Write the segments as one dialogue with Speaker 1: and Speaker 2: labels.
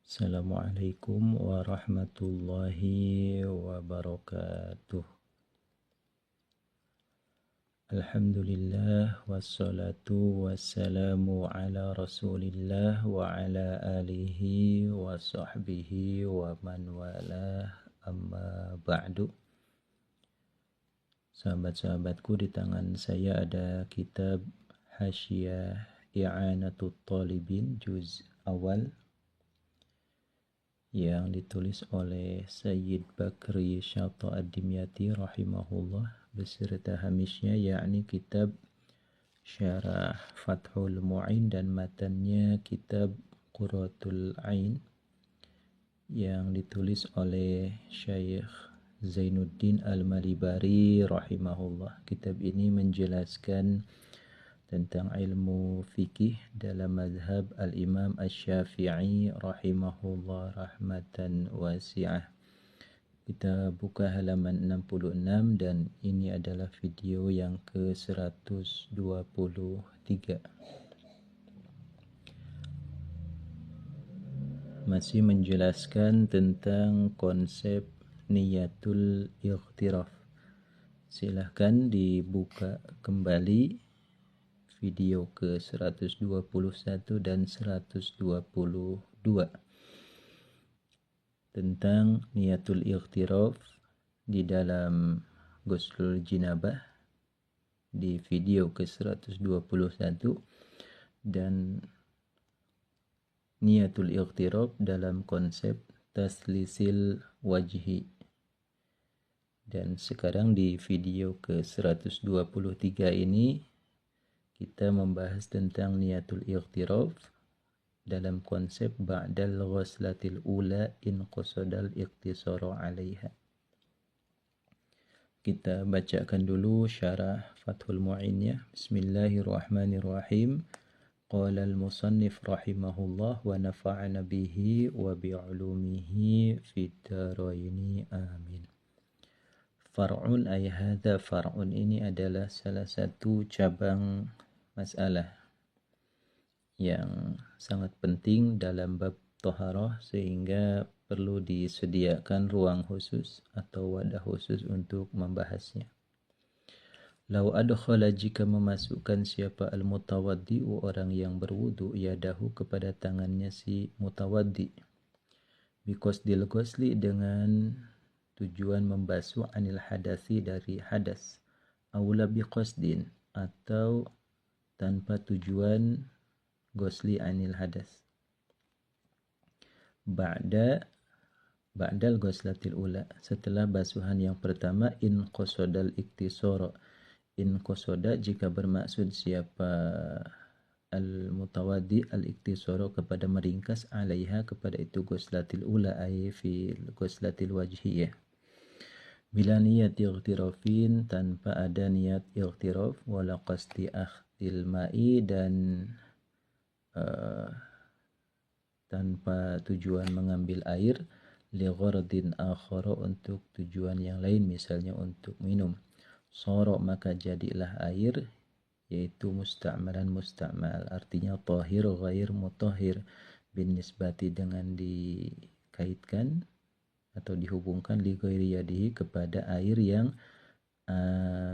Speaker 1: Assalamualaikum warahmatullahi wabarakatuh. Alhamdulillah wassalatu wassalamu ala rasulillah wa ala alihi wa sahbihi wa man walah, amma ba'du. Sahabat-sahabatku, di tangan saya ada kitab Hasyiyah I'anatut Talibin juz awal yang ditulis oleh Sayyid Bakri Syata Ad-Dimyati rahimahullah beserta hamisnya, yakni kitab Syarah Fathul Mu'in dan matannya kitab Qurratul Ain yang ditulis oleh Syekh Zainuddin Al-Malibari rahimahullah. Kitab ini menjelaskan tentang ilmu fikih dalam mazhab al-Imam Asy-Syafi'i rahimahullah rahmatan wasi'ah. Kita buka halaman 66 dan ini adalah video yang ke-123. Masih menjelaskan tentang konsep niyatul ightiraf. Silahkan dibuka kembali video ke-121 dan 122 tentang niyatul ightiraf di dalam Ghuslul Jinabah di video ke-121 dan niyatul ightiraf dalam konsep taslisil wajhi. Dan sekarang di video ke-123 ini kita membahas tentang niyatul ightiraf dalam konsep ba'dal ghuslatil ula in qasadal iqtisara 'alaiha. Kita bacakan dulu syarah Fathul Mu'in ya. Bismillahirrahmanirrahim. Qala al-musannif rahimahullah wa nafa'ana bihi wa bi'ulumihi fid dharaini amin. Far'un ay hadza far'un, ini adalah salah satu cabang masalah yang sangat penting dalam bab thaharah sehingga perlu disediakan ruang khusus atau wadah khusus untuk membahasnya. Lau adkhala, jika memasukkan siapa al-mutawaddi'u, orang yang berwudu, yadahu, kepada tangannya si mutawaddi, biqasdil ghusli, dengan tujuan membasuh, anil hadasi, dari hadas, aula biqasdin, atau tanpa tujuan ghusli anil hadas, ba'dal ghuslatil ula, setelah basuhan yang pertama, in qasadal iktisara, in qasada, jika bermaksud siapa al-mutawaddi al-iktisara, kepada meringkas, alaiha, kepada itu ghuslatil ula, ay fi ghuslatil wajhiyah, bila niat ightirafin, tanpa ada niat ightiraf, wala qasdi akhdil ma'i, dan tanpa tujuan mengambil air, li ghardin akhara, untuk tujuan yang lain, misalnya untuk minum, sara, maka jadilah air, yaitu musta'malan musta'mal, artinya tahir ghair mutahhir, bin nisbati, dengan dikaitkan atau dihubungkan, li ghairi yadihi, kepada air yang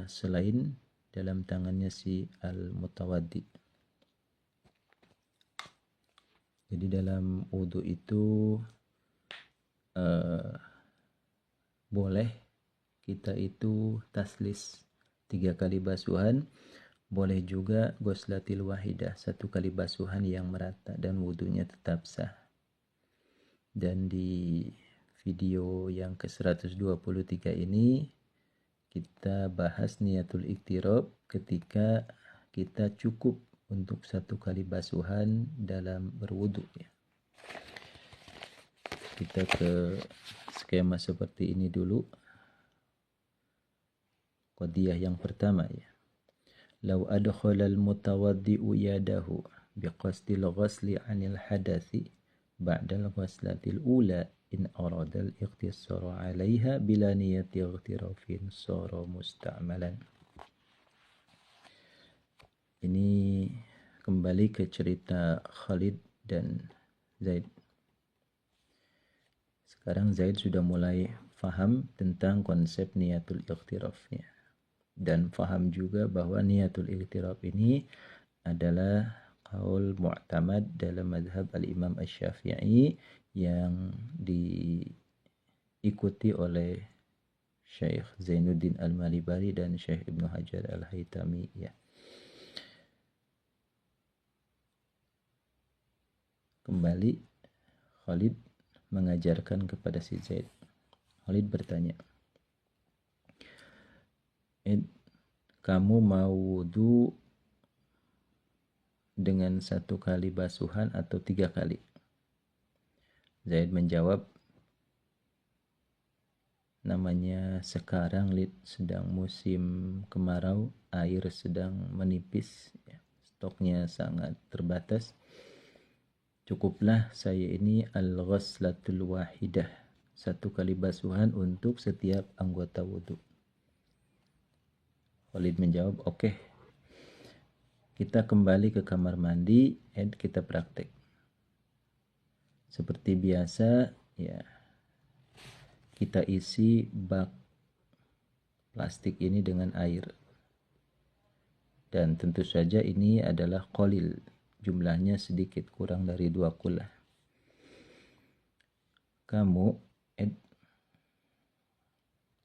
Speaker 1: selain dalam tangannya si al-mutawaddi. Jadi dalam wudu itu boleh kita itu taslis 3 kali basuhan, boleh juga ghuslatil wahidah, 1 kali basuhan yang merata, dan wudunya tetap sah. Dan di video yang ke-123 ini kita bahas niyatul iktirab ketika kita cukup untuk 1 kali basuhan dalam berwudu ya. Kita ke skema seperti ini dulu. Qadiyah yang pertama ya. Lau adkhala al-mutawaddi'u yadahu biqasdil ghasli 'anil hadathi ba'dal ghuslatil ula in aradal iqtisara 'alaiha bila niyati ightirafin sara musta'malan. Ini kembali ke cerita Khalid dan Zaid. Sekarang Zaid sudah mulai faham tentang konsep niyatul iqtirafnya, dan faham juga bahwa niyatul iqtiraf ini adalah qaul mu'tamad dalam mazhab al-Imam Asy-Syafi'i yang diikuti oleh Syekh Zainuddin Al-Malibari dan Syekh Ibnu Hajar Al-Haytami ya. Kembali Khalid mengajarkan kepada si Zaid. Khalid bertanya, kamu mau wudu dengan 1 kali basuhan atau 3 kali? Zaid menjawab, namanya sekarang Lid sedang musim kemarau, air sedang menipis ya, stoknya sangat terbatas. Cukuplah saya ini al-ghaslatul wahidah, 1 kali basuhan untuk setiap anggota wudhu. Khalid menjawab, oke. Kita kembali ke kamar mandi dan kita praktek. Seperti biasa ya, kita isi bak plastik ini dengan air. Dan tentu saja ini adalah qalil, jumlahnya sedikit, kurang dari 2 kulah. Kamu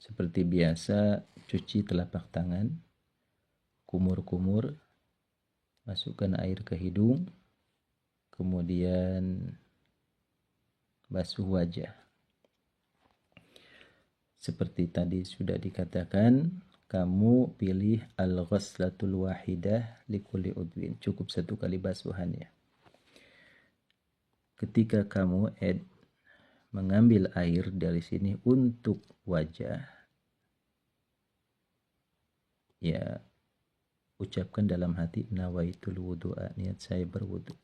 Speaker 1: seperti biasa cuci telapak tangan, kumur-kumur, masukkan air ke hidung, kemudian basuh wajah. Seperti tadi sudah dikatakan, kamu pilih al-ghaslatul wahidah likulli udwin, cukup 1 kali basuhan ya. Ketika kamu mengambil air dari sini untuk wajah, ya ucapkan dalam hati nawaitul wudu'a, niat saya berwudu.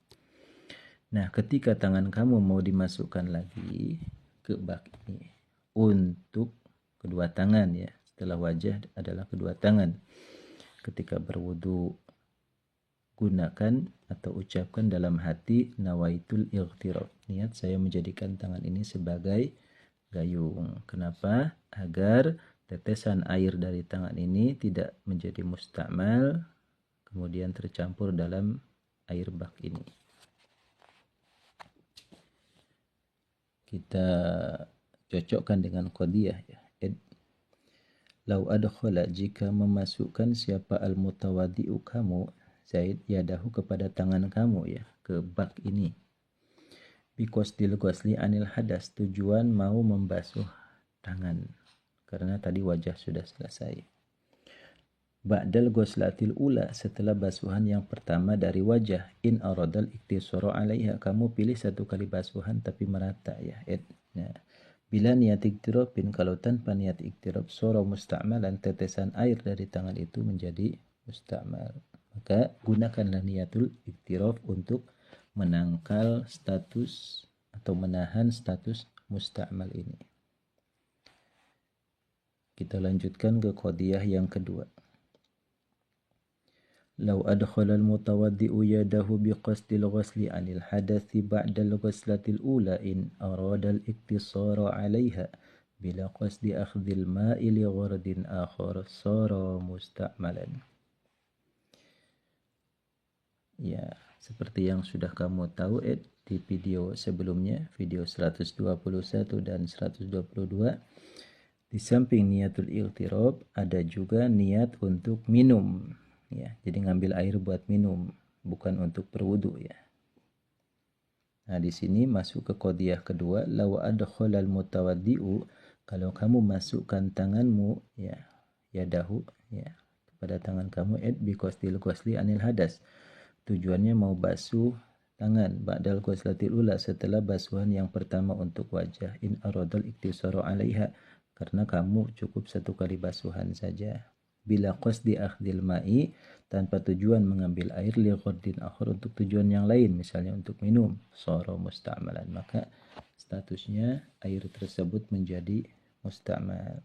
Speaker 1: Nah, ketika tangan kamu mau dimasukkan lagi ke bak ini untuk kedua tangan ya, setelah wajah adalah kedua tangan. Ketika berwudu, gunakan atau ucapkan dalam hati nawaitul ightiraf, niat saya menjadikan tangan ini sebagai gayung. Kenapa? Agar tetesan air dari tangan ini tidak menjadi musta'mal kemudian tercampur dalam air bak ini. Kita cocokkan dengan qadiyah ya. Lau adkhala, jika memasukkan siapa al-mutawaddi'u kamu, Zaid, yadahu kepada tangan kamu ya, ke bak ini. Biqasdil ghusli anil hadas, tujuan mau membasuh tangan. Karena tadi wajah sudah selesai. Ba'dal ghuslatil ula, setelah basuhan yang pertama dari wajah. In aradal iktisara 'alaiha, kamu pilih 1 kali basuhan tapi merata ya. Nah, bila niat iktirafin, kalau tanpa niat iktiraf, sura musta'malan, tetesan air dari tangan itu menjadi musta'mal. Maka gunakanlah niatul iktiraf untuk menangkal status atau menahan status musta'mal ini. Kita lanjutkan ke qadiyah yang kedua. Lau adkhala al-mutawaddi'u yadahu biqasdil ghusli 'anil hadathi ba'dal ghuslatil ula in arada al-iktisara 'alayha bila qasdi akhdhil ma'i li ghardin akhar sara musta'malan. Ya, seperti yang sudah kamu tahu di video sebelumnya, video 121 dan 122, di samping niatul ightiraf ada juga niat untuk minum. Ya, jadi ngambil air buat minum, bukan untuk berwudu ya. Nah, di sini masuk ke qadiyah kedua, law adkhala al-mutawaddi'u, kalau kamu masukkan tanganmu ya, yadahu ya, kepada tangan kamu biqasdil ghusli anil hadas. Tujuannya mau basuh tangan ba'dal ghuslatil ula, setelah basuhan yang pertama untuk wajah. In aradal iktisaru 'alaiha, karena kamu cukup 1 kali basuhan saja. Bila qasdi akhdil ma'i, tanpa tujuan mengambil air, li ghardin akhar, untuk tujuan yang lain, misalnya untuk minum, sara musta'malan, maka statusnya air tersebut menjadi musta'mal.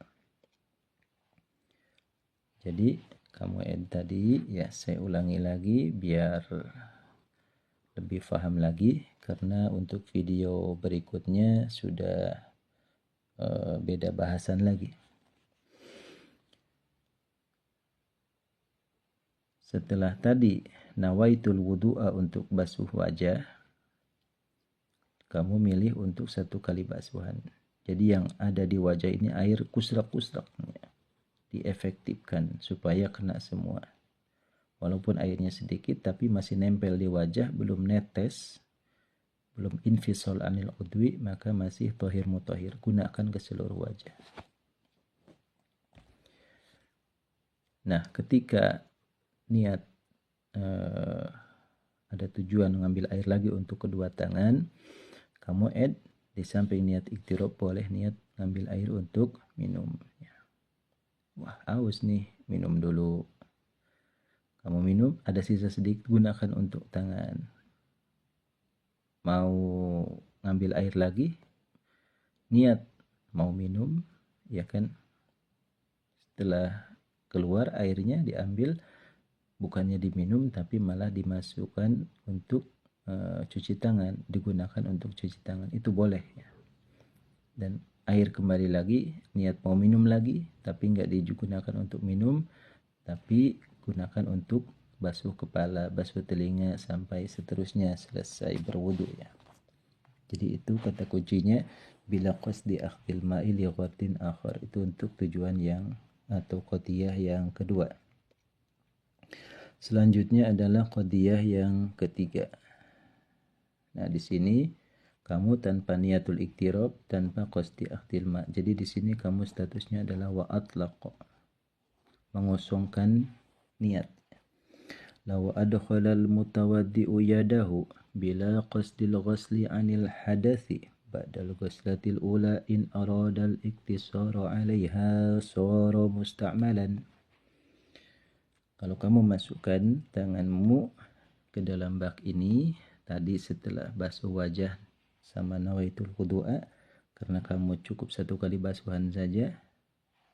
Speaker 1: Jadi kamu tadi ya, saya ulangi lagi biar lebih paham lagi, karena untuk video berikutnya sudah beda bahasan lagi. Setelah tadi nawaitul wudu'a untuk basuh wajah, kamu milih untuk 1 kali basuhan. Jadi yang ada di wajah ini air kusrak-kusrak, diefektifkan supaya kena semua. Walaupun airnya sedikit tapi masih nempel di wajah, belum netes, belum infisal anil udwi, maka masih tohir mutahhir. Gunakan ke seluruh wajah. Nah, ketika niat ada tujuan mengambil air lagi untuk kedua tangan, kamu add di samping niat iktirab boleh niat ngambil air untuk minum. Wah, haus nih, minum dulu. Kamu minum, ada sisa sedikit, gunakan untuk tangan. Mau ngambil air lagi, niat mau minum, ya kan? Setelah keluar airnya diambil, bukannya diminum tapi malah dimasukkan untuk cuci tangan, digunakan untuk cuci tangan, itu boleh ya. Dan air kembali lagi, niat mau minum lagi tapi nggak digunakan untuk minum, tapi gunakan untuk basuh kepala, basuh telinga, sampai seterusnya selesai berwudu ya. Jadi itu kata kuncinya, bila qasdi akhdil ma'i li ghardin akhar, itu untuk tujuan yang atau qadiyah yang kedua. Selanjutnya adalah qadiyah yang ketiga. Nah, di sini kamu tanpa niatul iktirab, tanpa qasdi akhdil ma'. Jadi di sini kamu statusnya adalah wa atlaq, mengosongkan niat. Law adkhala al-mutawaddi'u yadahu bila qasdil ghasli 'anil hadathi ba'dal ghuslatil ula in arada al-iktisara 'alaiha sara musta'malan. Kalau kamu masukkan tanganmu ke dalam bak ini tadi setelah basuh wajah sama nawaitul wudu'a, karena kamu cukup 1 kali basuhan saja,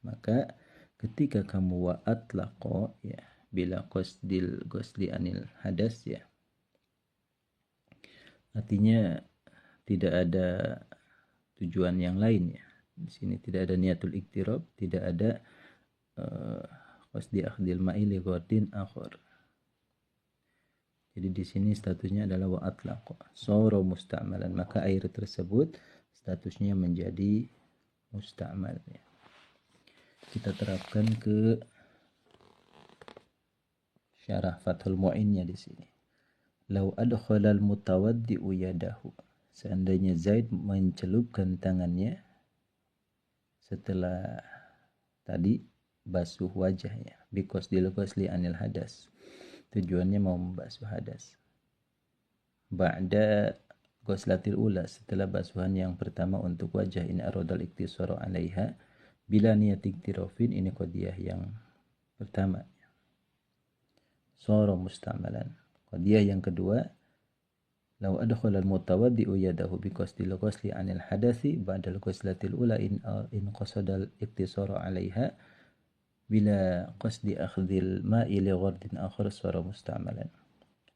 Speaker 1: maka ketika kamu wa atlaqa ya bila qasdil ghusli anil hadas ya, artinya tidak ada tujuan yang lain ya. Di sini tidak ada niatul iktirab, tidak ada qasdi akhdil ma'i li ghardin akhar. Jadi di sini statusnya adalah wa atlaqa sara musta'malan, maka air tersebut statusnya menjadi musta'mal ya. Kita terapkan ke syarah Fathul Mu'innya di sini. Lau adkhala al-mutawaddi'u yadahu, seandainya Zaid mencelupkan tangannya setelah tadi basuh wajahnya, biqasdil ghusli anil hadas, tujuannya mau membasuh hadas. Ba'da ghuslatil ula, setelah basuhan yang pertama untuk wajah, ini aradal iktisara 'alaiha bila niat iktirafin, ini qadiyah yang pertama. Sara musta'malan. Qadiyah yang kedua, law adkhala al-mutawaddi'u yadahu biqasdil ghusli 'anil hadathi ba'dal ghuslatil ula in qasadal iktisara 'alaiha bila qasdi akhdhil ma'i li ghardin akhar sara musta'malan.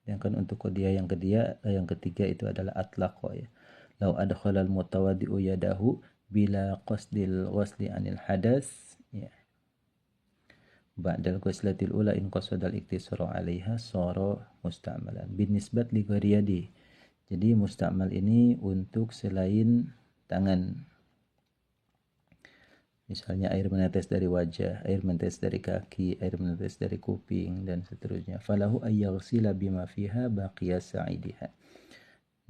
Speaker 1: Yang kan untuk qadiyah yang ketiga itu adalah atlaqa ya. Law adkhala al-mutawaddi'u yadahu bila qasdil ghusli 'anil hadas ya, ba'dal ghuslatil ula in qasadal iktisara 'alaiha sara musta'malan binisbat li ghairi yadi. Jadi musta'mal ini untuk selain tangan. Misalnya air menetes dari wajah, air menetes dari kaki, air menetes dari kuping dan seterusnya. Falahu ayyaghsila bima fiha baqiya sa'idiha.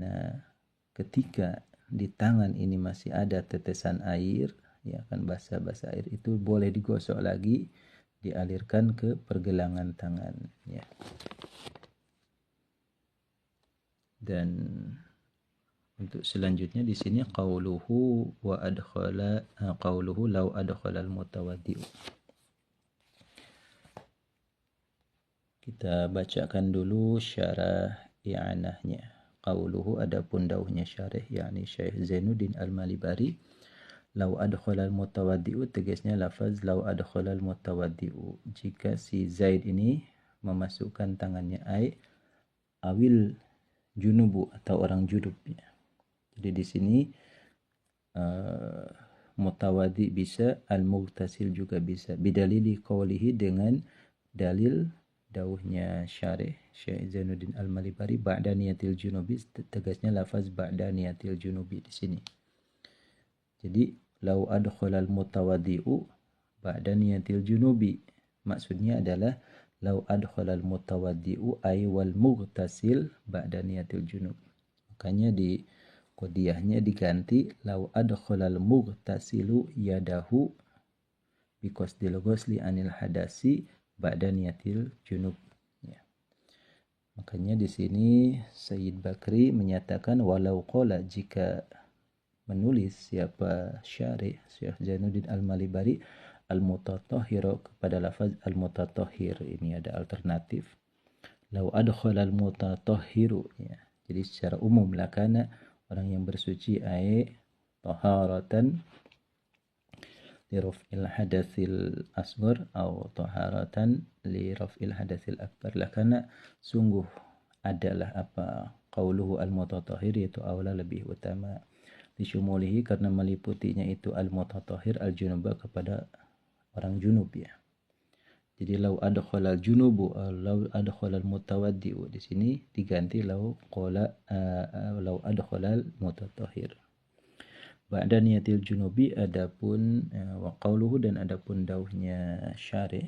Speaker 1: Nah, ketika di tangan ini masih ada tetesan air, ya kan basah-basah air, itu boleh digosok lagi, dialirkan ke pergelangan tangan ya. Dan untuk selanjutnya di sini qauluhu law adkhala al-mutawaddi'u. Kita bacakan dulu syarah i'anahnya. Qauluhu, adapun dauhnya syarih yakni Syekh Zainuddin Al-Malibari, law adkhala al-mutawaddi'u, tegasnya lafaz law adkhala al-mutawaddi'u, jika si Zaid ini memasukkan tangannya ai awil junubu, atau orang junub ya. Jadi di sini mutawadi bisa, al-mughtasil juga bisa. Bidalili qawlihi, dengan dalil dawuhnya syarih Syekh Zainuddin Al-Malibari, ba'da niyatil junubi, tegasnya lafaz ba'da niyatil junubi di sini. Jadi lau adkhalal mutawadi'u ba'da niyatil junubi, maksudnya adalah lau adkhalal mutawadi'u ay wal mughtasil ba'da niyatil junub. Makanya di qodiyahnya diganti lau adkhalal mughtasilu yadahu biqasdil ghusli anil hadasi ba'da niyatil junub. Ya. Makanya di sini Sayyid Bakri menyatakan walau qala, jika menulis siapa syarih Syekh Zainuddin Al-Malibari al-mutatahhir kepada lafaz al-mutatahhir, ini ada alternatif lau adkhala al-mutatahhiru, ya. Jadi secara umum lakana, orang yang bersuci ay taharatan li raf'il hadatsil asghar atau taharatan li raf'il hadatsil akbar, lakana sungguh adalah apa qauluhu al-mutatahhir, yaitu aula lebih utama disyumulihi karena meliputinya itu al-mutatahhir al-junuba kepada orang junub, ya. Jadi lau adkhala al-junubu lau adkhala al-mutawaddi'u, di sini diganti lau qala lau adkhala al-mutatahhir. Ba'da niyatil junubi, adapun wa qauluhu, dan adapun dauhnya syarih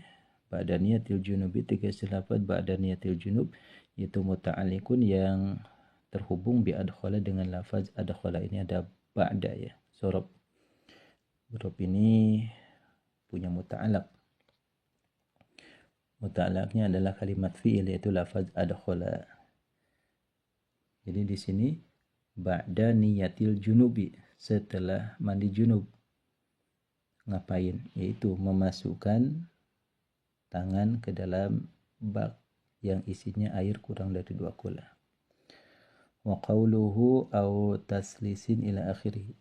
Speaker 1: ba'da niyatil junubi, tiga lafaz ba'da niyatil junub yaitu muta'alliqun, yang terhubung bi adkhala dengan lafaz adkhala. Ini ada ba'da, ya. Sorob huruf ini punya muta'alaq. Muta'alaqnya adalah kalimat fi'il, yaitu lafaz adkhala. Jadi di sini ba'da niyatil junubi, setelah mandi junub. Ngapain? Yaitu memasukkan tangan ke dalam bak yang isinya air kurang dari 2 kula. Wa qawluhu au taslisin ila akhirih.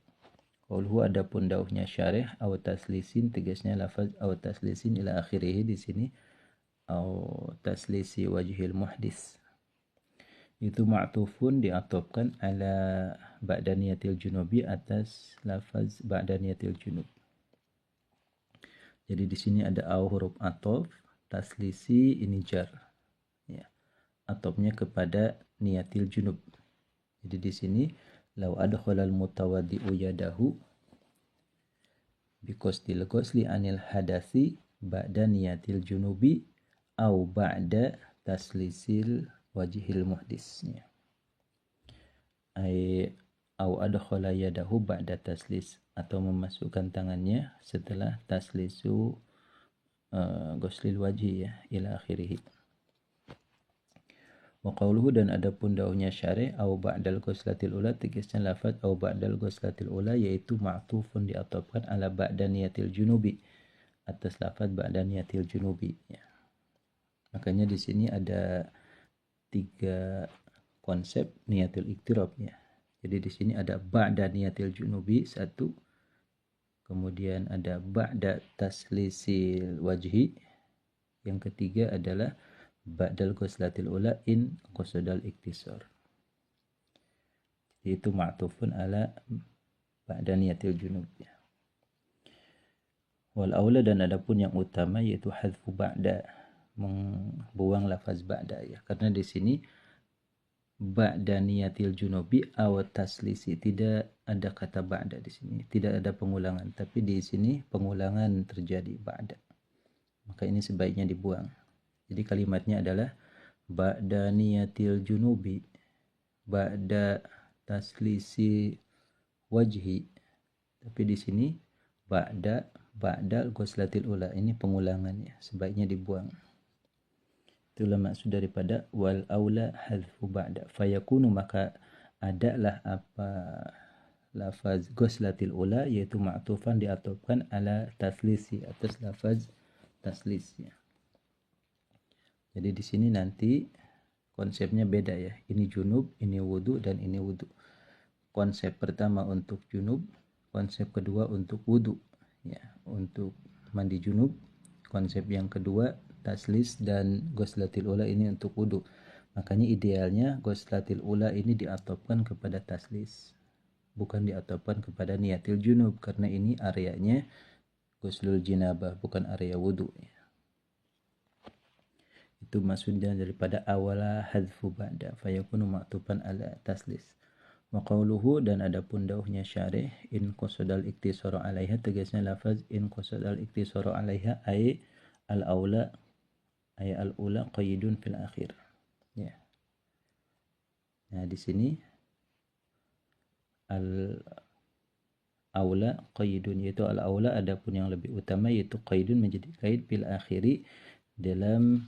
Speaker 1: Qawluhu, adapun dauhnya syarih au taslisin, tegasnya lafaz au taslisin ila akhirih di sini au taslisi wajhil muhdis, itu ma'tufun, diatofkan ala ba'da niyatil junubi, atas lafaz ba'da niyatil junub. Jadi di sini ada au huruf atof, taslisi ini jar, ya. Atofnya kepada niyatil junub. Jadi di sini lau adkhalal mutawaddi'u yadahu biqasdil ghusli anil hadasi ba'da niyatil junubi au ba'da taslisil wajhil muhdisnya. Ay au adkhala yadahu ba'da taslis, atau memasukkan tangannya setelah taslisu ghuslil wajhi, ya, ila akhirih. Wa qawluhu, dan adapun dauhnya syarih au ba'dal ghuslatil ula, tegasnya lafaz au ba'dal ghuslatil ula, yaitu ma'tufun, diatofkan ala ba'da niyatil junubi, atas lafaz ba'da niyatil junubi, ya. Makanya di sini ada 3 konsep niyatul iktirab, ya. Jadi di sini ada ba'da niyatil junubi 1, kemudian ada ba'da taslisil wajhi, yang ketiga adalah ba'dal ghuslatil ula in qasadal iktisar. Itu ma'tufun ala ba'da niyatil junub, ya. Wal aula, dan adapun yang utama yaitu hadfu ba'da, membuang lafaz ba'da, ya. Karena di sini ba'da niyatil junubi aw taslisi, tidak ada kata ba'da di sini, tidak ada pengulangan, tapi di sini pengulangan terjadi ba'da. Maka ini sebaiknya dibuang. Jadi kalimatnya adalah ba'da niyatil junubi ba'da taslisi wajhi. Tapi di sini ba'dal ghuslatil ula, ini pengulangannya, sebaiknya dibuang. Itulah maksud daripada wal aula hadfu ba'da. Fayakunu, maka adalah apa lafaz ghuslatil ula, yaitu ma'tufan, diatofkan ala taslisi, atas lafaz taslisnya. Jadi di sini nanti konsepnya beda, ya. Ini junub, ini wudu, dan ini wudu. Konsep pertama untuk junub, konsep kedua untuk wudu, ya. Untuk mandi junub, konsep yang kedua taslis, dan ghuslatil ula ini untuk wudu. Makanya idealnya ghuslatil ula ini diatofkan kepada taslis, bukan diatopkan kepada niatil junub karena ini areanya ghuslul jinabah bukan area wudu. Itu maksudnya daripada awala hadfu ba'da fayakunu ma'tufan ala taslis. Wa qawluhu, dan adapun dauhnya syarih, in qasadal iktisaru alaiha, tegasnya lafaz in qasadal iktisaru alaiha ay al-aula ay al-ula qayyidun fil akhir. Ya. Nah, di sini al-aula qayyidun, yaitu al-aula adapun yang lebih utama yaitu qayyidun menjadi qaid fil akhiri dalam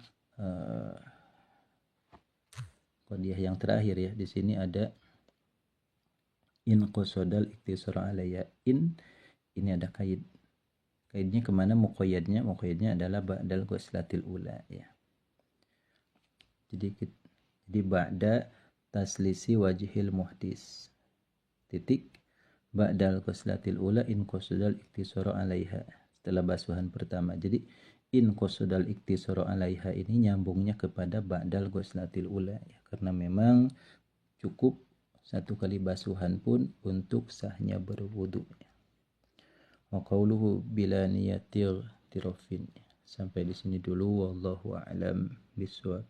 Speaker 1: qadiyah yang terakhir ya. Di sini ada in qasodal iktisar alaya, ini ada kaid. Kaidnya kemana? Muqayyadnya adalah ba'dal ghuslatil ula ya. Jadi ba'da taslisi wajhil muhdis titik ba'dal ghuslatil ula in qasodal iktisar alaiha, setelah basuhan pertama. Jadi in qasodal iktisar alaiha ini nyambungnya kepada ba'dal ghuslatil ula ya, karena memang cukup satu kali basuhan pun untuk sahnya berwudu. Wa qawluhu bila niyatir tirafin. Sampai di sini dulu, wallahu a'lam bishawab.